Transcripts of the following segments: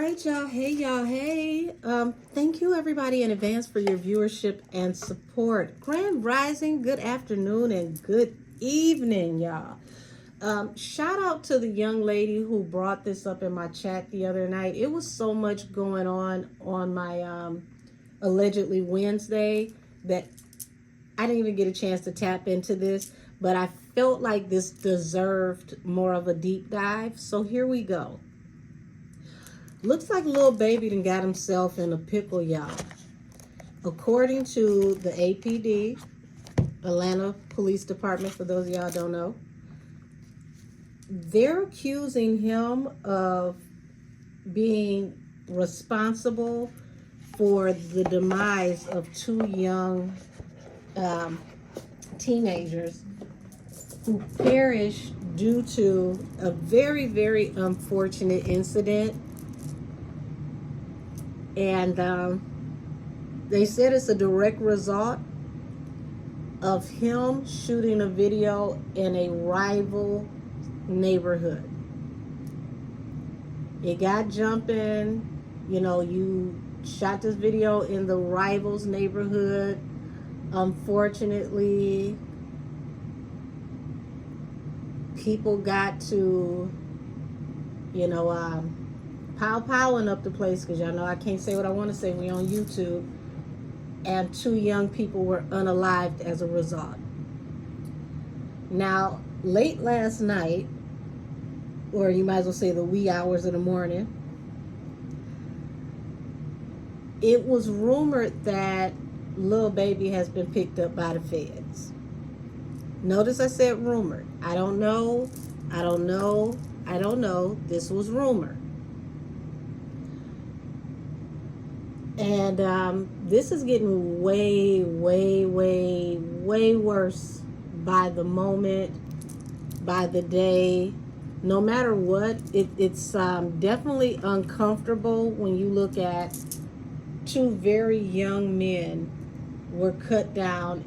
right, y'all. Hey, y'all. Hey. Thank you, everybody, in advance for your viewership and support. Grand Rising, good afternoon, and good evening, y'all. Shout out to the young lady who brought this up in my chat the other night. It was so much going on my allegedly Wednesday that I didn't even get a chance to tap into this, but I felt like this deserved more of a deep dive. So here we go. Looks like Lil Baby done got himself in a pickle, y'all. According to the APD, Atlanta Police Department, for those of y'all don't know, they're accusing him of being responsible for the demise of two young teenagers who perished due to a very, very unfortunate incident. And they said it's a direct result of him shooting a video in a rival neighborhood. It got jumping. You know, you shot this video in the rival's neighborhood. Unfortunately, people got to, you know, powing up the place, because y'all know I can't say what I want to say. We on YouTube, and two young people were unalived as a result. Now, late last night, or you might as well say the wee hours of the morning, it was rumored that Lil Baby has been picked up by the feds. Notice I said rumored. I don't know. This was rumored. And this is getting way, way, way, way worse by the moment, by the day. No matter what, it's definitely uncomfortable when you look at two very young men were cut down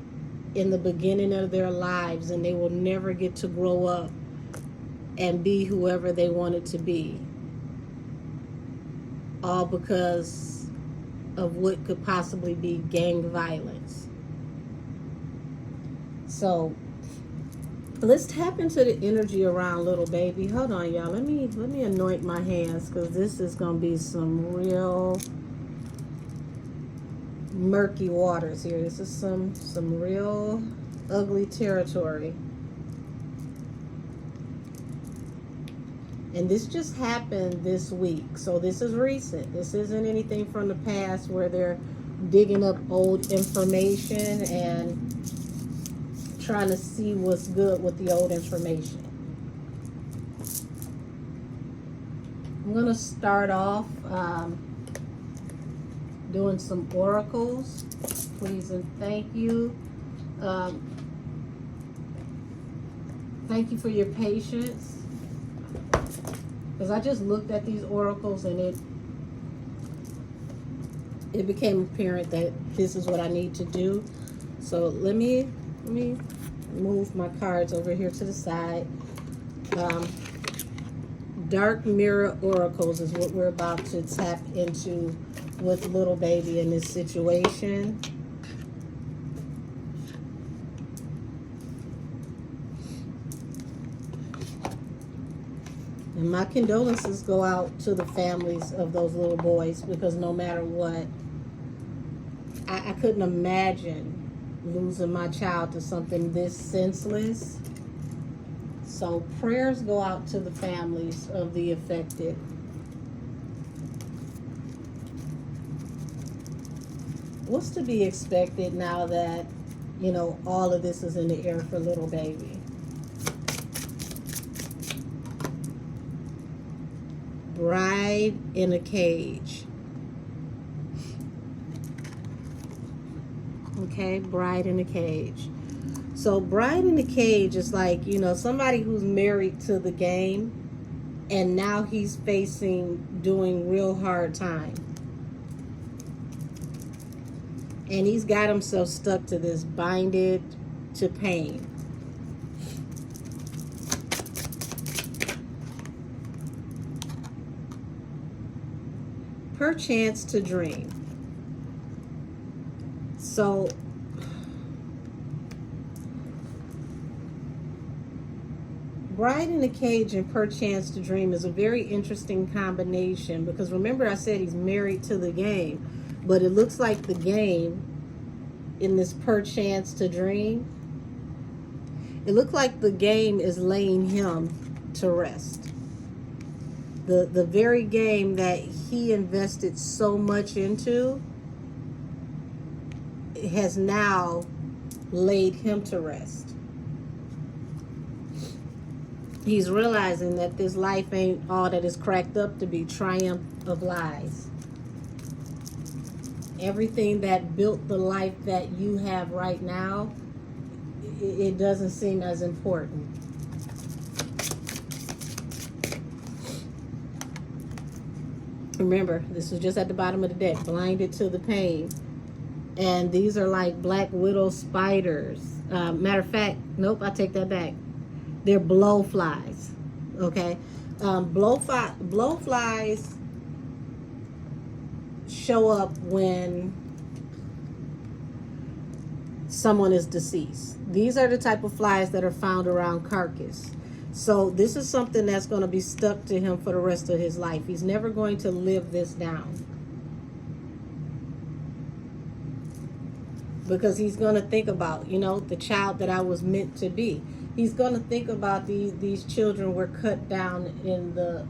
in the beginning of their lives, and they will never get to grow up and be whoever they wanted to be, all because of what could possibly be gang violence. So let's tap into the energy around Lil Baby. Hold on, y'all. Let me anoint my hands, because this is gonna be some real murky waters here. This is some real ugly territory. And this just happened this week, so this is recent. This isn't anything from the past where they're digging up old information and trying to see what's good with the old information. I'm going to start off doing some oracles. Please and thank you. Thank you for your patience, because I just looked at these oracles and it became apparent that this is what I need to do. So let me move my cards over here to the side. Dark mirror oracles is what we're about to tap into with Lil Baby in this situation. And my condolences go out to the families of those little boys, because no matter what, I couldn't imagine losing my child to something this senseless. So prayers go out to the families of the affected. What's to be expected now that, you know, all of this is in the air for Lil Baby? Bride in a cage. Okay, bride in a cage. So bride in a cage is like, you know, somebody who's married to the game, and now he's doing real hard time. And he's got himself stuck to this, binded to pain. Perchance to dream. So Bride in a Cage and Perchance to Dream is a very interesting combination, because remember I said he's married to the game, but it looks like the game in this Perchance to Dream, it looked like the game is laying him to rest. The very game that he invested so much into has now laid him to rest. He's realizing that this life ain't all that is cracked up to be. Triumph of lies. Everything that built the life that you have right now, it doesn't seem as important. Remember, this was just at the bottom of the deck. Blinded to the pain. And these are like black widow spiders. Matter of fact, nope, I take that back. They're blowflies. Okay? Blowflies show up when someone is deceased. These are the type of flies that are found around carcass. So this is something that's going to be stuck to him for the rest of his life. He's never going to live this down, because he's going to think about, you know, the child that I was meant to be. He's going to think about these children were cut down in the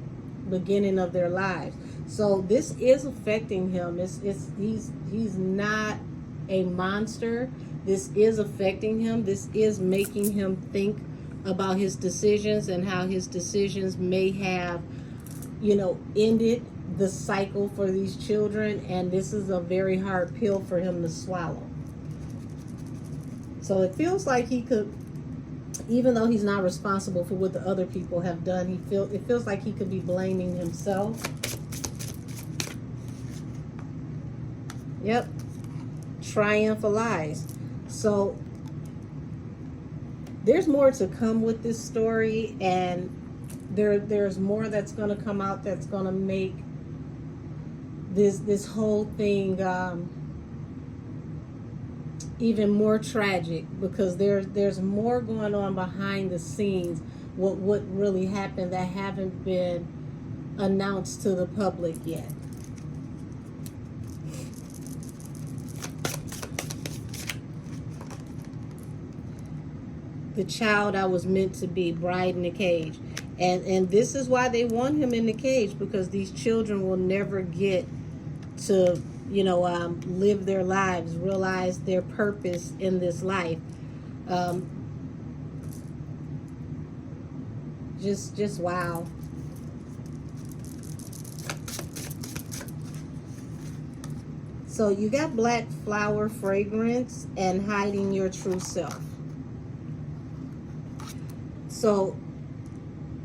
beginning of their lives. So this is affecting him. He's not a monster. This is affecting him. This is making him think about his decisions and how his decisions may have, you know, ended the cycle for these children. And this is a very hard pill for him to swallow. So it feels like he could, even though he's not responsible for what the other people have done, it feels like he could be blaming himself. Yep. Triumph of lies. So there's more to come with this story, and there's more that's going to come out that's going to make this whole thing even more tragic, because there's more going on behind the scenes, what really happened that haven't been announced to the public yet. The child I was meant to be, bride in the cage. And this is why they want him in the cage, because these children will never get to, you know, live their lives, realize their purpose in this life. Just wow. So you got black flower fragrance and hiding your true self. So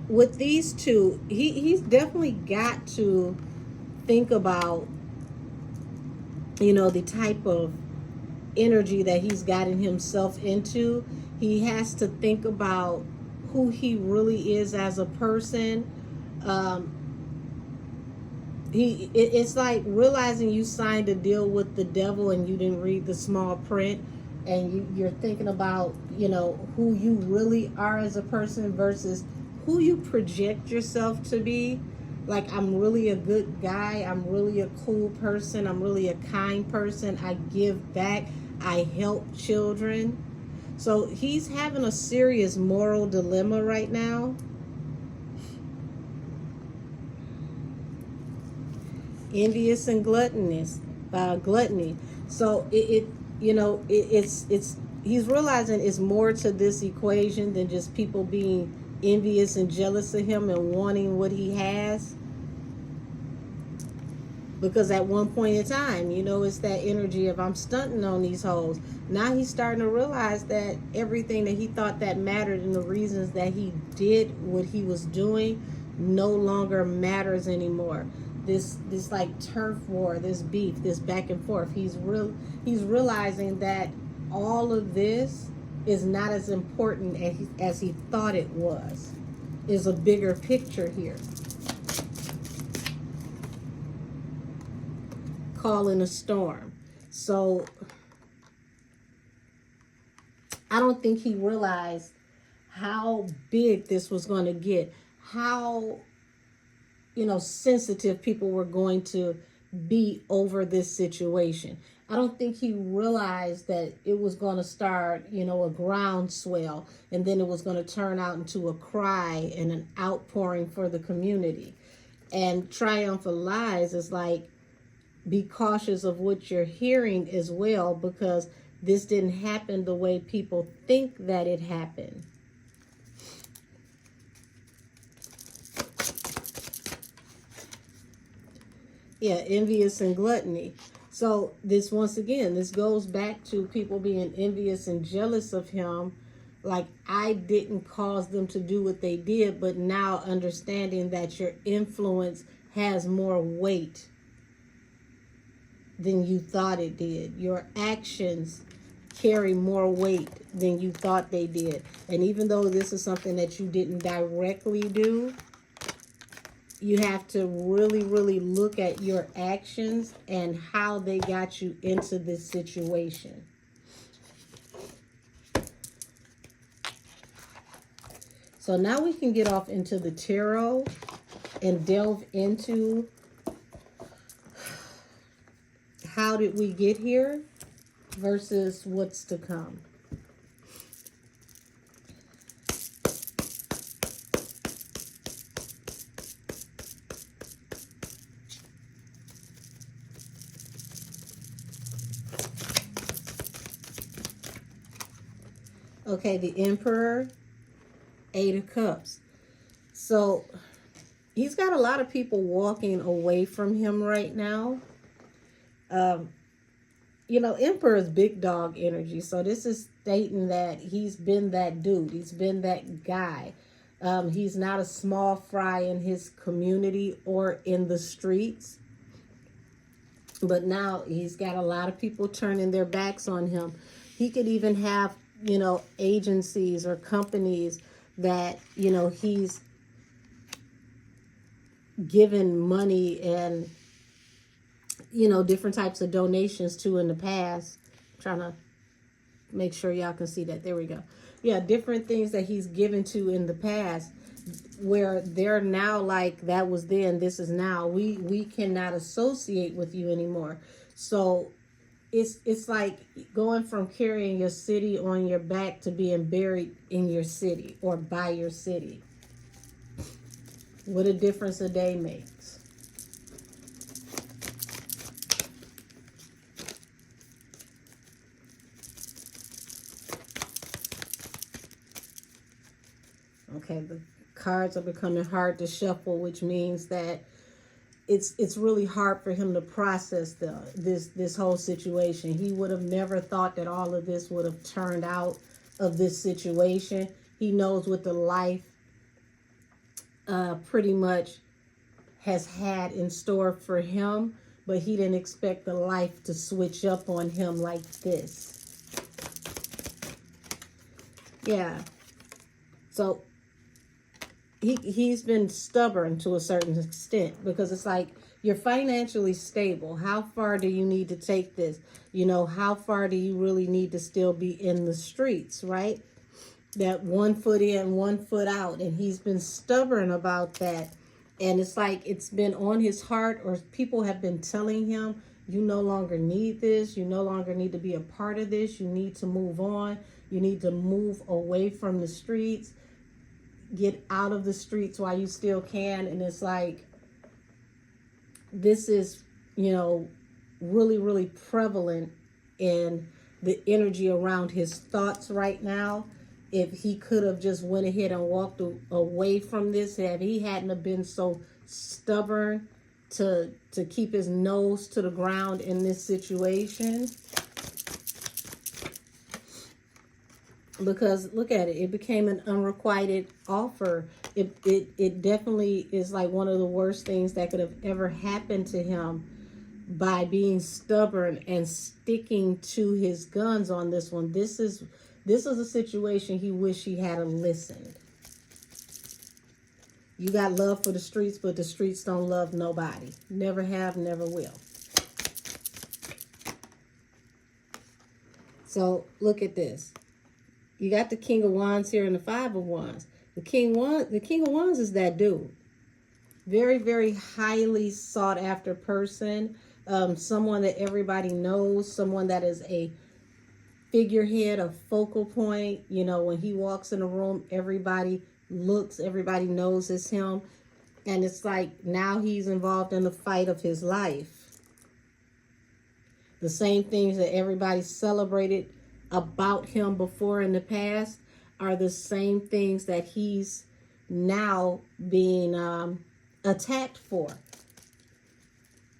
with these two, he's definitely got to think about, you know, the type of energy that he's gotten himself into. He has to think about who he really is as a person. It's like realizing you signed a deal with the devil and you didn't read the small print, and you're thinking about, you know, who you really are as a person versus who you project yourself to be. Like, I'm really a good guy. I'm really a cool person. I'm really a kind person. I give back. I help children. So he's having a serious moral dilemma right now. Envious and gluttonous, gluttony. So he's realizing it's more to this equation than just people being envious and jealous of him and wanting what he has. Because at one point in time, you know, it's that energy of I'm stunting on these hoes. Now he's starting to realize that everything that he thought that mattered and the reasons that he did what he was doing no longer matters anymore. This like turf war, this beef, this back and forth. He's realizing that all of this is not as important as he thought it was. There's a bigger picture here. calling a storm. So I don't think he realized how big this was going to get, how, sensitive people were going to be over this situation. I don't think he realized that it was going to start, a groundswell, and then it was going to turn out into a cry and an outpouring for the community. And triumphant lies is like, be cautious of what you're hearing as well, because this didn't happen the way people think that it happened. Yeah, envious and gluttony. So this, once again, this goes back to people being envious and jealous of him. Like, I didn't cause them to do what they did, but now understanding that your influence has more weight than you thought it did. Your actions carry more weight than you thought they did. And even though this is something that you didn't directly do, you have to really, really look at your actions and how they got you into this situation. So now we can get off into the tarot and delve into how did we get here versus what's to come. Okay, the Emperor, Eight of Cups. So he's got a lot of people walking away from him right now. Emperor is big dog energy. So this is stating that he's been that dude. He's been that guy. He's not a small fry in his community or in the streets. But now he's got a lot of people turning their backs on him. He could even have, agencies or companies that, he's given money and, different types of donations to in the past. I'm trying to make sure y'all can see that. There we go. Yeah, different things that he's given to in the past where they're now like, that was then, this is now. We cannot associate with you anymore. So it's like going from carrying your city on your back to being buried in your city or by your city. What a difference a day makes. Okay, the cards are becoming hard to shuffle, which means that it's really hard for him to process this whole situation. He would have never thought that all of this would have turned out of this situation. He knows what the life pretty much has had in store for him, but he didn't expect the life to switch up on him like this. Yeah. So he's been stubborn to a certain extent, because it's like, you're financially stable. How far do you need to take this? How far do you really need to still be in the streets, right? That 1 foot in, 1 foot out. And he's been stubborn about that. And it's like, it's been on his heart, or people have been telling him, you no longer need this. You no longer need to be a part of this. You need to move on. You need to move away from the streets. Get out of the streets while you still can. And it's like, this is, really, really prevalent in the energy around his thoughts right now. If he could have just went ahead and walked away from this, if he hadn't have been so stubborn to keep his nose to the ground in this situation. Because look at it, it became an unrequited offer. It definitely is like one of the worst things that could have ever happened to him, by being stubborn and sticking to his guns on this one. This is a situation he wished he had listened. You got love for the streets, but the streets don't love nobody. Never have, never will. So look at this. You got the King of Wands here and the Five of Wands. The King of Wands is that dude. Very, very highly sought after person. Someone that everybody knows. Someone that is a figurehead, a focal point. You know, when he walks in a room, everybody looks, everybody knows it's him. And it's like now he's involved in the fight of his life. The same things that everybody celebrated about him before in the past are the same things that he's now being attacked for.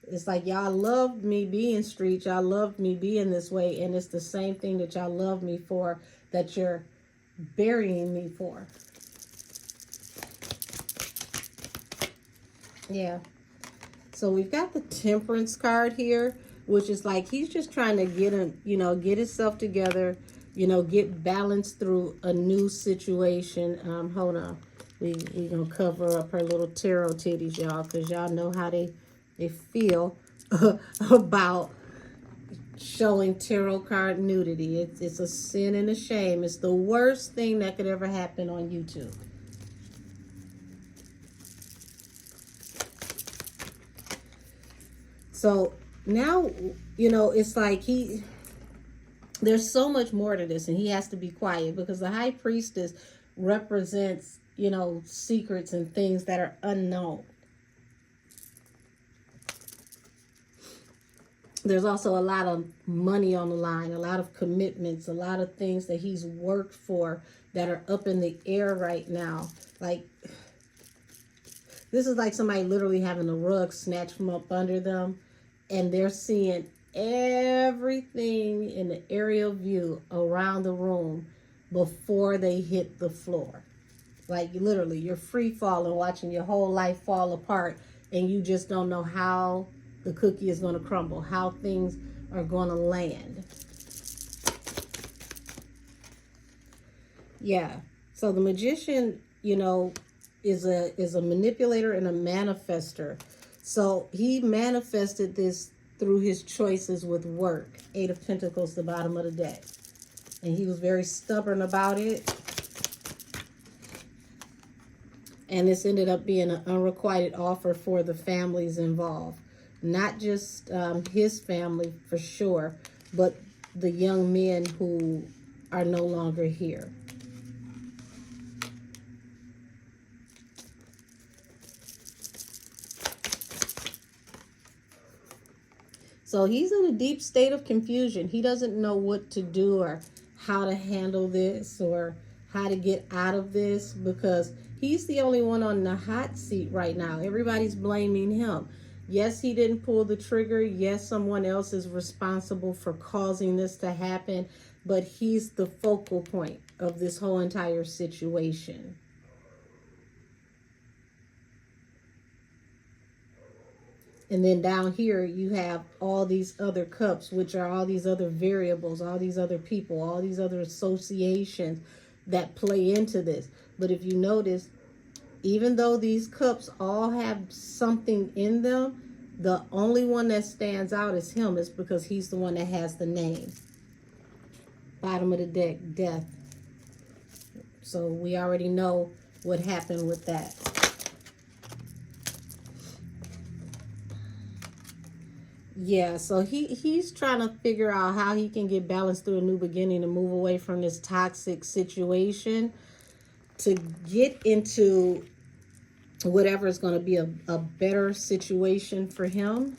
It's like, y'all loved me being street, y'all loved me being this way, and it's the same thing that y'all love me for that you're burying me for. Yeah. So we've got the Temperance card here, which is like he's just trying to get him, you know, get himself together, you know, get balanced through a new situation. Hold on. We gonna cover up her little tarot titties, y'all, because y'all know how they feel about showing tarot card nudity. It's a sin and a shame. It's the worst thing that could ever happen on YouTube. So now, you know, it's like there's so much more to this, and he has to be quiet because the High Priestess represents, you know, secrets and things that are unknown. There's also a lot of money on the line, a lot of commitments, a lot of things that he's worked for that are up in the air right now. Like, this is like somebody literally having a rug snatched from up under them, and they're seeing everything in the aerial view around the room before they hit the floor. Like, literally, you're free falling, watching your whole life fall apart, and you just don't know how the cookie is going to crumble, how things are going to land. Yeah. So the Magician, you know, is a manipulator and a manifester. So he manifested this through his choices with work. Eight of Pentacles, the bottom of the deck. And he was very stubborn about it. And this ended up being an unrequited offer for the families involved. Not just his family, for sure, but the young men who are no longer here. So he's in a deep state of confusion. He doesn't know what to do or how to handle this or how to get out of this because he's the only one on the hot seat right now. Everybody's blaming him. Yes, he didn't pull the trigger. Yes, someone else is responsible for causing this to happen, but he's the focal point of this whole entire situation. And then down here, you have all these other cups, which are all these other variables, all these other people, all these other associations that play into this. But if you notice, even though these cups all have something in them, the only one that stands out is him. It's because he's the one that has the name. Bottom of the deck, Death. So we already know what happened with that. Yeah, so he's trying to figure out how he can get balanced through a new beginning and move away from this toxic situation to get into whatever is going to be a better situation for him.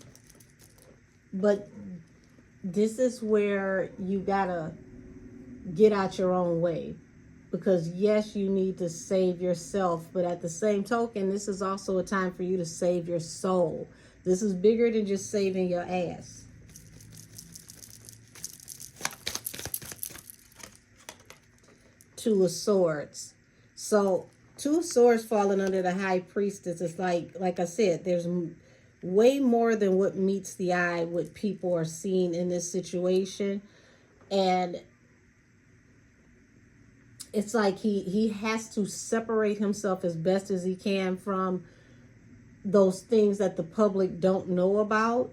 But this is where you got to get out your own way. Because yes, you need to save yourself. But at the same token, this is also a time for you to save your soul. This is bigger than just saving your ass. Two of Swords. So, Two of Swords falling under the High Priestess is like I said, there's way more than what meets the eye, what people are seeing in this situation. And it's like he has to separate himself as best as he can from those things that the public don't know about,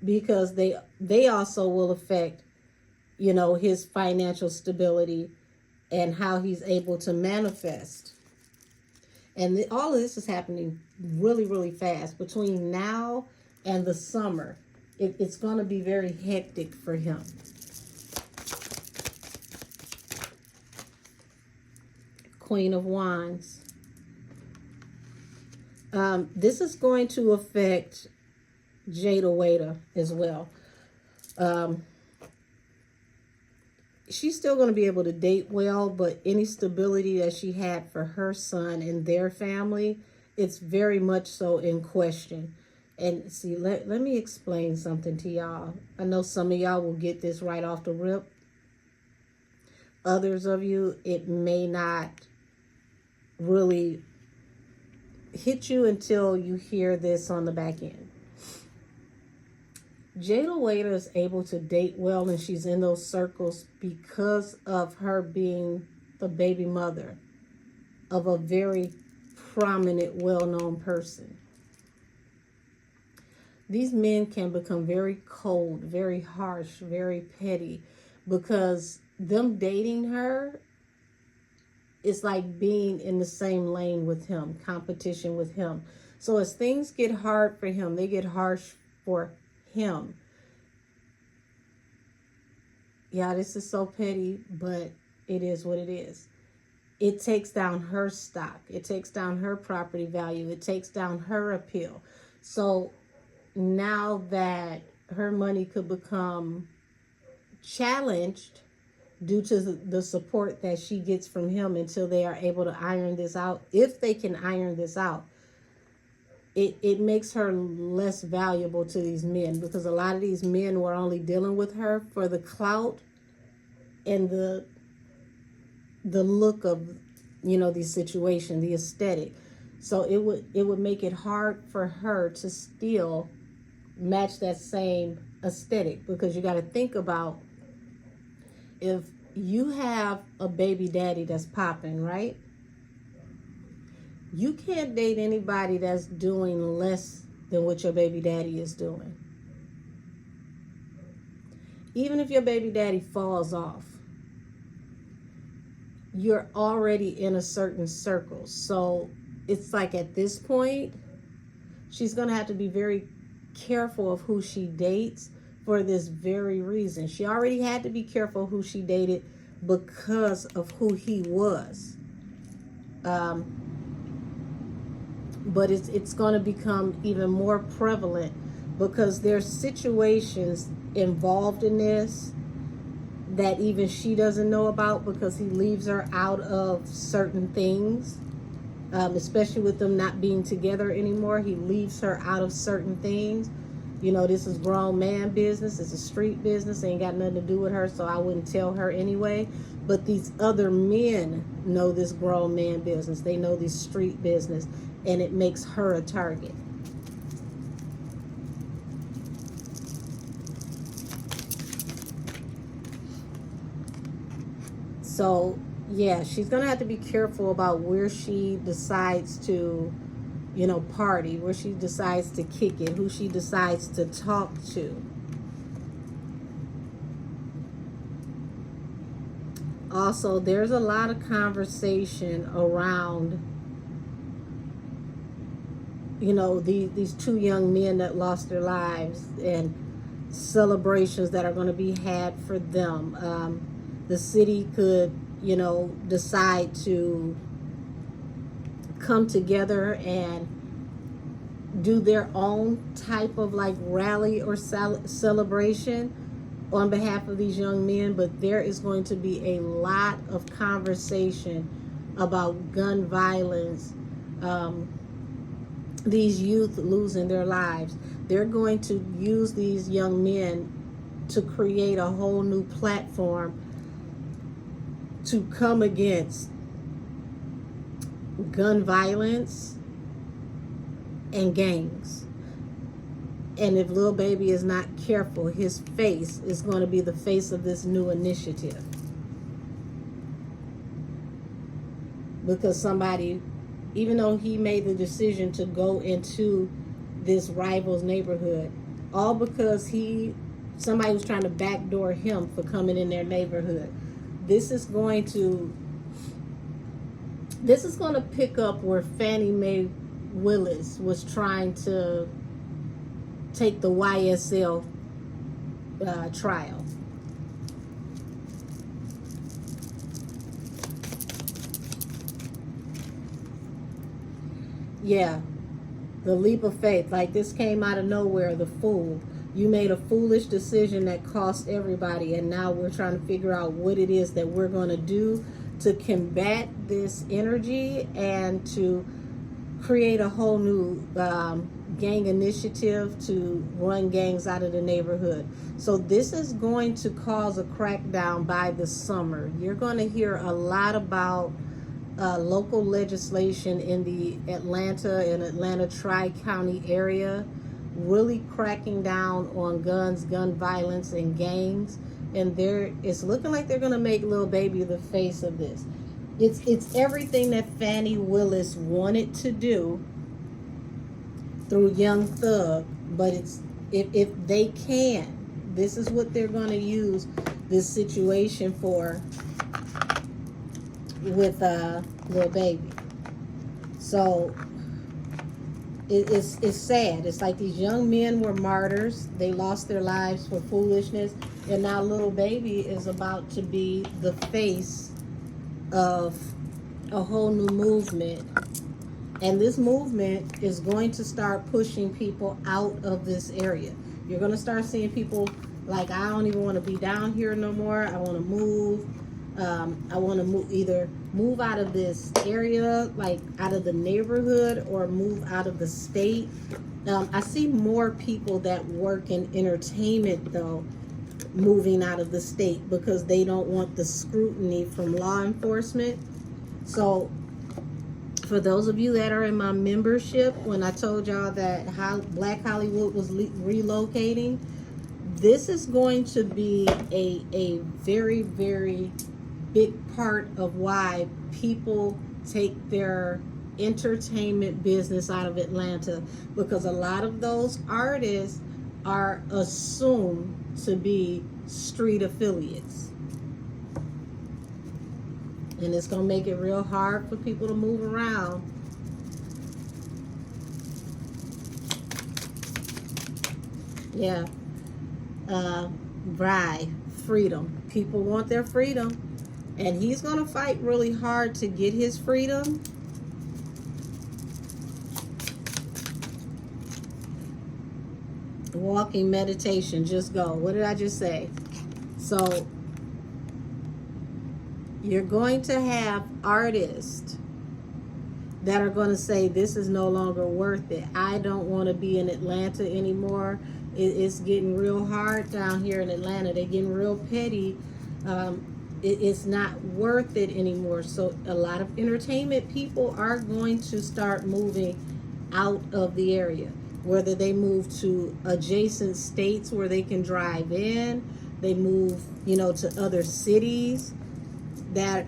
because they also will affect, his financial stability and how he's able to manifest. And all of this is happening really, really fast. Between now and the summer, it's going to be very hectic for him. Queen of Wands. This is going to affect Jada Waiter as well. She's still going to be able to date well, but any stability that she had for her son and their family, it's very much so in question. And see, let me explain something to y'all. I know some of y'all will get this right off the rip. Others of you, it may not really hit you until you hear this on the back end. Jada Waiter is able to date well, and she's in those circles because of her being the baby mother of a very prominent, well-known person. These men can become very cold, very harsh, very petty, because them dating her is like being in the same lane with him, competition with him. So as things get hard for him, they get harsh for him. Yeah, this is so petty, but it is what it is. It takes down her stock. It takes down her property value. It takes down her appeal. So now that her money could become challenged due to the support that she gets from him until they are able to iron this out, if they can iron this out, it makes her less valuable to these men, because a lot of these men were only dealing with her for the clout and the look of, these situations, the aesthetic. So it would make it hard for her to still match that same aesthetic, because you got to think about, if you have a baby daddy that's popping, right? You can't date anybody that's doing less than what your baby daddy is doing. Even if your baby daddy falls off, you're already in a certain circle. So it's like at this point, she's going to have to be very careful of who she dates for this very reason. She already had to be careful who she dated because of who he was. But it's going to become even more prevalent, because there's situations involved in this that even she doesn't know about, because he leaves her out of certain things, especially with them not being together anymore. He leaves her out of certain things. This is grown man business. It's a street business. It ain't got nothing to do with her, so I wouldn't tell her anyway. But these other men know this grown man business. They know this street business, and it makes her a target. So, yeah, she's going to have to be careful about where she decides to, party, where she decides to kick it, who she decides to talk to. Also, there's a lot of conversation around, these two young men that lost their lives, and celebrations that are going to be had for them. The city could, decide to come together and do their own type of like rally or celebration on behalf of these young men. But there is going to be a lot of conversation about gun violence, these youth losing their lives. They're going to use these young men to create a whole new platform to come against gun violence and gangs. And if Lil Baby is not careful, his face is going to be the face of this new initiative. Because somebody, even though he made the decision to go into this rival's neighborhood, all because he somebody was trying to backdoor him for coming in their neighborhood. This is going to pick up where Fannie Mae Willis was trying to take the YSL trial. Yeah, the leap of faith. Like, this came out of nowhere, the fool. You made a foolish decision that cost everybody, and now we're trying to figure out what it is that we're going to do to combat this energy and to create a whole new gang initiative to run gangs out of the neighborhood. So this is going to cause a crackdown by the summer. You're going to hear a lot about local legislation in the Atlanta Tri-County area really cracking down on guns, gun violence, and gangs. And it's looking like they're going to make Lil Baby the face of this. It's everything that Fannie Willis wanted to do through Young Thug, but if they can, this is what they're going to use this situation for with Lil Baby. So it's sad. It's like these young men were martyrs. They lost their lives for foolishness, and now Lil Baby is about to be the face of a whole new movement. And this movement is going to start pushing people out of this area. You're going to start seeing people like, I don't even want to be down here no more. I want to move. I want to either move out of this area, like out of the neighborhood, or move out of the state. I see more people that work in entertainment, though, moving out of the state because they don't want the scrutiny from law enforcement. So for those of you that are in my membership, when I told y'all that Black Hollywood was relocating, this is going to be a very, very big part of why people take their entertainment business out of Atlanta, because a lot of those artists are assumed to be street affiliates. And it's going to make it real hard for people to move around. Yeah. Freedom. People want their freedom. And he's going to fight really hard to get his freedom. Walking meditation, just go. What did I just say? So you're going to have artists that are going to say, this is no longer worth it. I don't want to be in Atlanta anymore. It's getting real hard down here in Atlanta. They're getting real petty. It's not worth it anymore. So a lot of entertainment people are going to start moving out of the area, whether they move to adjacent states where they can drive in, they move, to other cities that,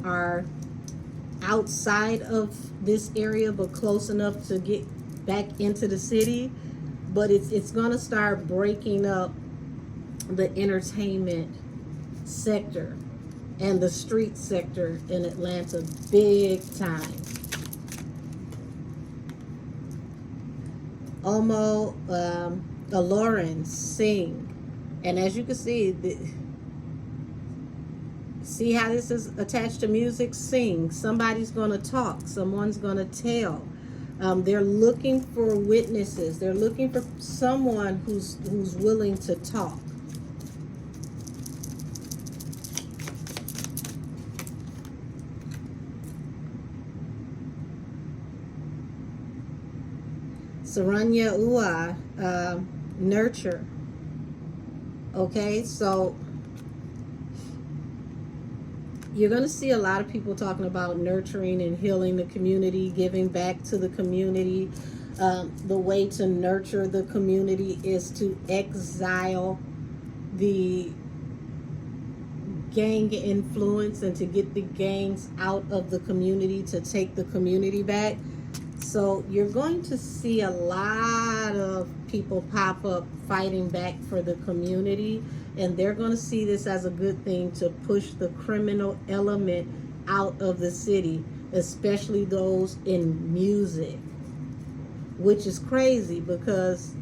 are outside of this area but close enough to get back into the city. But it's going to start breaking up the entertainment sector and the street sector in Atlanta big time. Omo Lauren sing, and as you can see how this is attached to music. Sing. Somebody's going to talk. Someone's going to tell. They're looking for witnesses. They're looking for someone who's willing to talk. Saranya Ua, nurture. Okay, so you're going to see a lot of people talking about nurturing and healing the community, giving back to the community. The way to nurture the community is to exile the gang influence and to get the gangs out of the community, to take the community back. So you're going to see a lot of people pop up fighting back for the community, and they're going to see this as a good thing to push the criminal element out of the city, especially those in music, which is crazy because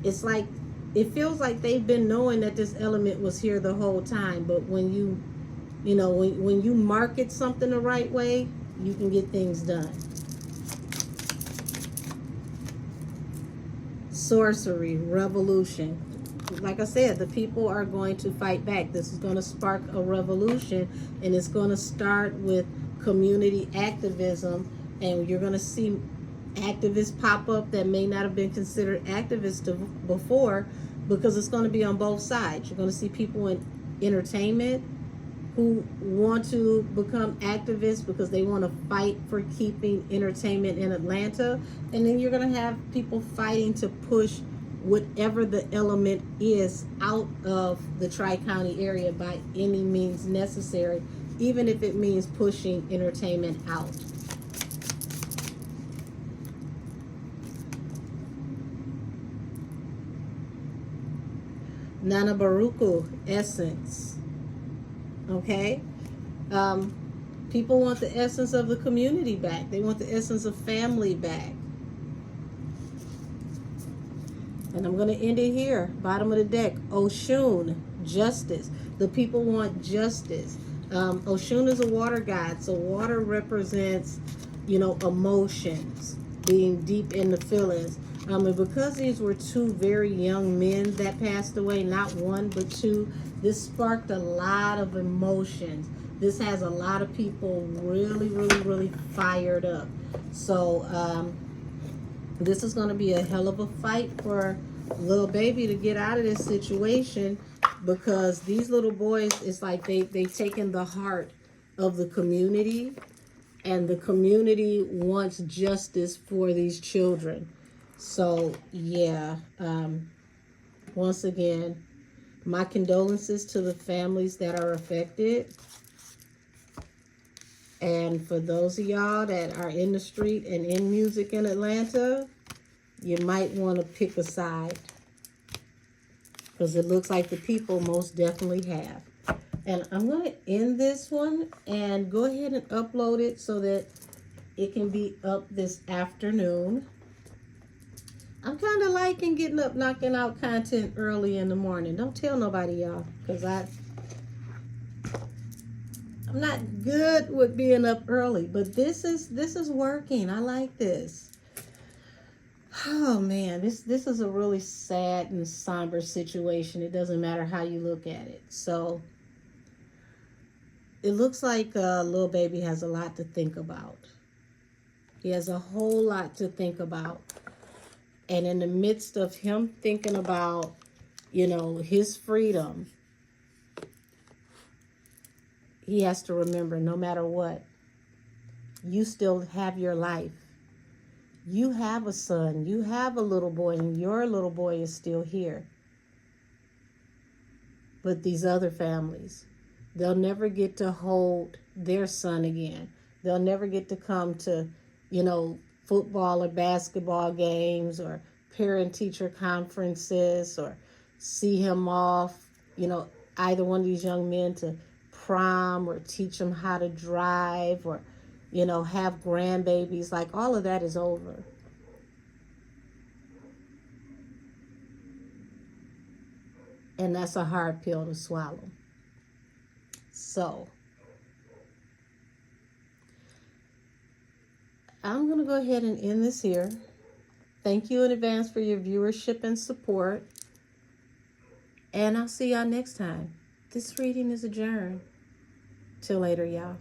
it's like it feels like they've been knowing that this element was here the whole time. But when when you market something the right way, you can get things done. Sorcery, revolution. Like I said, the people are going to fight back. This is going to spark a revolution, and it's going to start with community activism, and you're going to see activists pop up that may not have been considered activists before, because it's going to be on both sides. You're going to see people in entertainment who want to become activists because they want to fight for keeping entertainment in Atlanta. And then you're going to have people fighting to push whatever the element is out of the Tri-County area by any means necessary, even if it means pushing entertainment out. Nana Baruku, essence. Okay? People want the essence of the community back. They want the essence of family back. And I'm going to end it here. Bottom of the deck. Oshun, justice. The people want justice. Oshun is a water god. So water represents, emotions, being deep in the feelings. And because these were two very young men that passed away, not one, but two, this sparked a lot of emotions. This has a lot of people really, really, really fired up. So this is going to be a hell of a fight for little baby to get out of this situation, because these little boys, it's like they've taken the heart of the community, and the community wants justice for these children. So yeah, once again, my condolences to the families that are affected. And for those of y'all that are in the street and in music in Atlanta, you might want to pick a side, because it looks like the people most definitely have. And I'm going to end this one and go ahead and upload it so that it can be up this afternoon. I'm kind of liking getting up, knocking out content early in the morning. Don't tell nobody, y'all, because I'm not good with being up early, but this is working. I like this. Oh man, this is a really sad and somber situation. It doesn't matter how you look at it. So it looks like little baby has a lot to think about. He has a whole lot to think about. And in the midst of him thinking about, his freedom, he has to remember, no matter what, you still have your life. You have a son, you have a little boy, and your little boy is still here. But these other families, they'll never get to hold their son again. They'll never get to come to, football or basketball games or parent-teacher conferences, or see him off, either one of these young men to prom, or teach them how to drive, or have grandbabies. Like, all of that is over. And that's a hard pill to swallow. So I'm going to go ahead and end this here. Thank you in advance for your viewership and support. And I'll see y'all next time. This reading is adjourned. Till later, y'all.